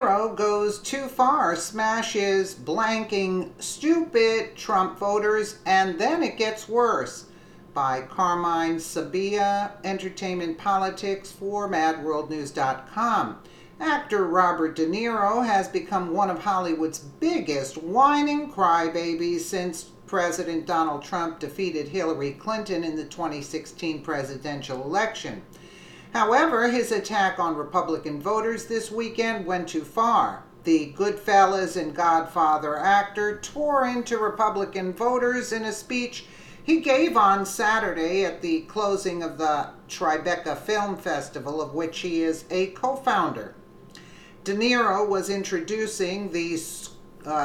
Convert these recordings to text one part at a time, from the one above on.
Niro goes too far, smashes blanking stupid Trump voters, and then it gets worse. By Carmine Sabia, Entertainment Politics for MadWorldNews.com. Actor Robert De Niro has become one of Hollywood's biggest whining crybabies since President Donald Trump defeated Hillary Clinton in the 2016 presidential election. However, his attack on Republican voters this weekend went too far. The Goodfellas and Godfather actor tore into Republican voters in a speech he gave on Saturday at the closing of the Tribeca Film Festival, of which he is a co-founder. De Niro was introducing the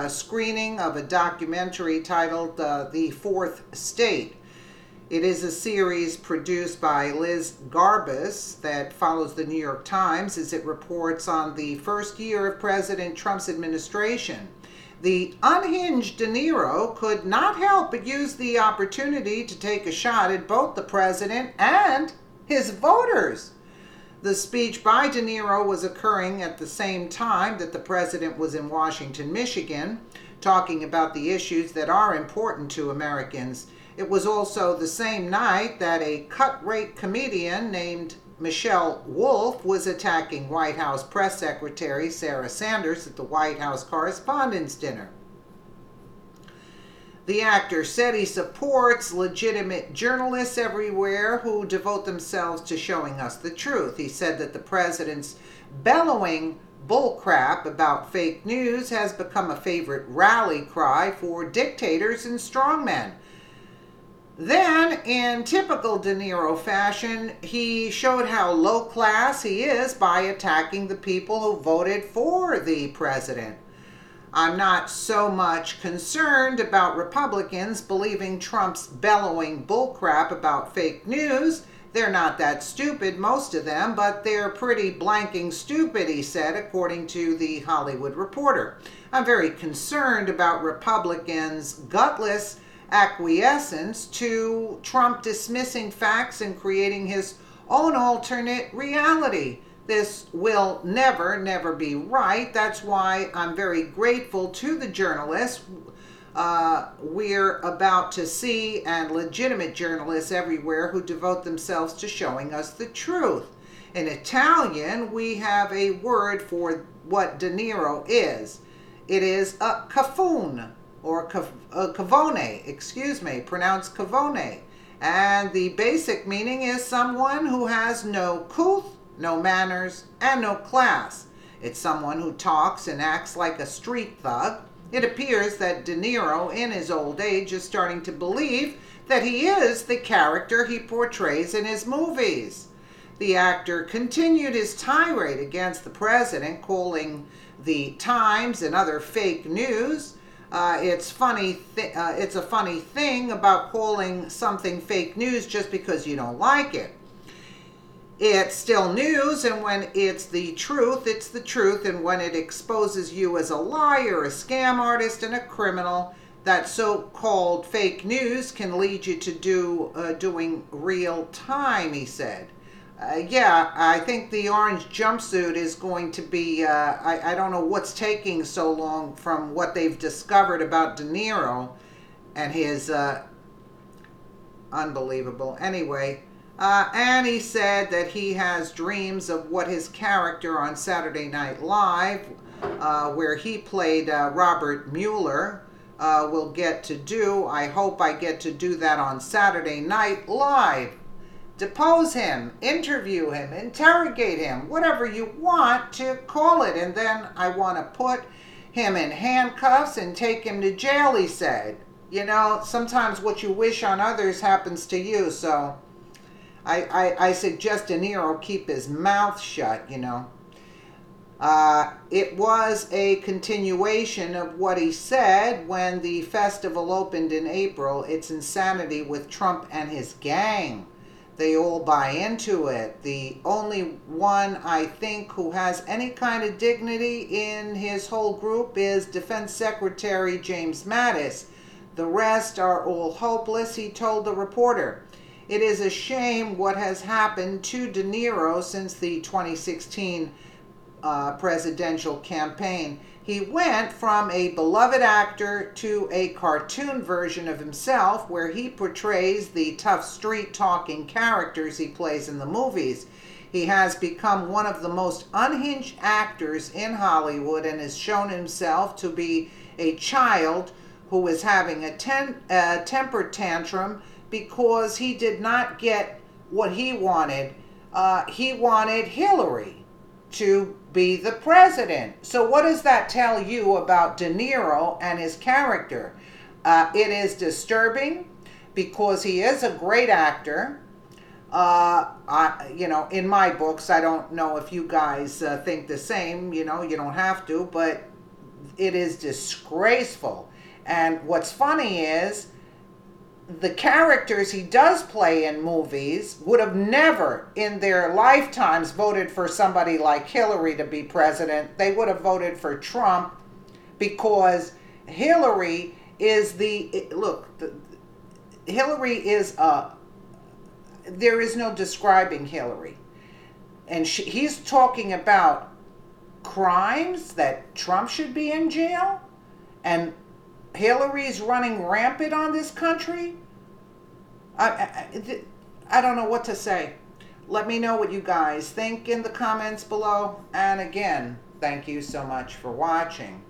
screening of a documentary titled The Fourth State. It is a series produced by Liz Garbus that follows the New York Times as it reports on the first year of President Trump's administration. The unhinged De Niro could not help but use the opportunity to take a shot at both the president and his voters. The speech by De Niro was occurring at the same time that the president was in Washington, Michigan, talking about the issues that are important to Americans. It was also the same night that a cut-rate comedian named Michelle Wolf was attacking White House Press Secretary Sarah Sanders at the White House Correspondents' Dinner. The actor said he supports legitimate journalists everywhere who devote themselves to showing us the truth. He said that the president's bellowing bullcrap about fake news has become a favorite rally cry for dictators and strongmen. Then, in typical De Niro fashion, he showed how low class he is by attacking the people who voted for the president. I'm not so much concerned about Republicans believing Trump's bellowing bullcrap about fake news. They're not that stupid, most of them, but they're pretty blanking stupid, he said, according to The Hollywood Reporter. I'm very concerned about Republicans' gutless acquiescence to Trump dismissing facts and creating his own alternate reality. This will never be right. That's why I'm very grateful to the journalists we're about to see, and legitimate journalists everywhere who devote themselves to showing us the truth. In Italian, we have a word for what De Niro is. It is a cafone, or cavone, pronounced cavone. And the basic meaning is someone who has no couth, no manners, and no class. It's someone who talks and acts like a street thug. It appears that De Niro, in his old age, is starting to believe that he is the character he portrays in his movies. The actor continued his tirade against the president, calling the Times and other fake news. It's a funny thing about calling something fake news just because you don't like it. It's still news, and when it's the truth, it's the truth. And when it exposes you as a liar, a scam artist, and a criminal, that so-called fake news can lead you to doing real time, he said. Yeah, I think the orange jumpsuit is going to be, I don't know what's taking so long from what they've discovered about De Niro and his, unbelievable. Anyway, and he said that he has dreams of what his character on Saturday Night Live, where he played Robert Mueller, will get to do. I hope I get to do that on Saturday Night Live. Depose him, interview him, interrogate him, whatever you want to call it. And then I want to put him in handcuffs and take him to jail, he said. You know, sometimes what you wish on others happens to you. So I suggest De Niro keep his mouth shut, you know. It was a continuation of what he said when the festival opened in April. It's insanity with Trump and his gang. They all buy into it. The only one, I think, who has any kind of dignity in his whole group is Defense Secretary James Mattis. The rest are all hopeless, he told the reporter. It is a shame what has happened to De Niro since the 2016 presidential campaign. He went from a beloved actor to a cartoon version of himself where he portrays the tough street talking characters he plays in the movies. He has become one of the most unhinged actors in Hollywood and has shown himself to be a child who is having a temper tantrum because he did not get what he wanted. He wanted Hillary to be the president. So what does that tell you about De Niro and his character? It is disturbing because he is a great actor. In my books, I don't know if you guys think the same. You don't have to, but it is disgraceful. And what's funny is the characters he does play in movies would have never in their lifetimes voted for somebody like Hillary to be president. They would have voted for Trump because Hillary is Hillary is there is no describing Hillary. And he's talking about crimes that Trump should be in jail, and Hillary's running rampant on this country. I don't know what to say. Let me know what you guys think in the comments below. And again, thank you so much for watching.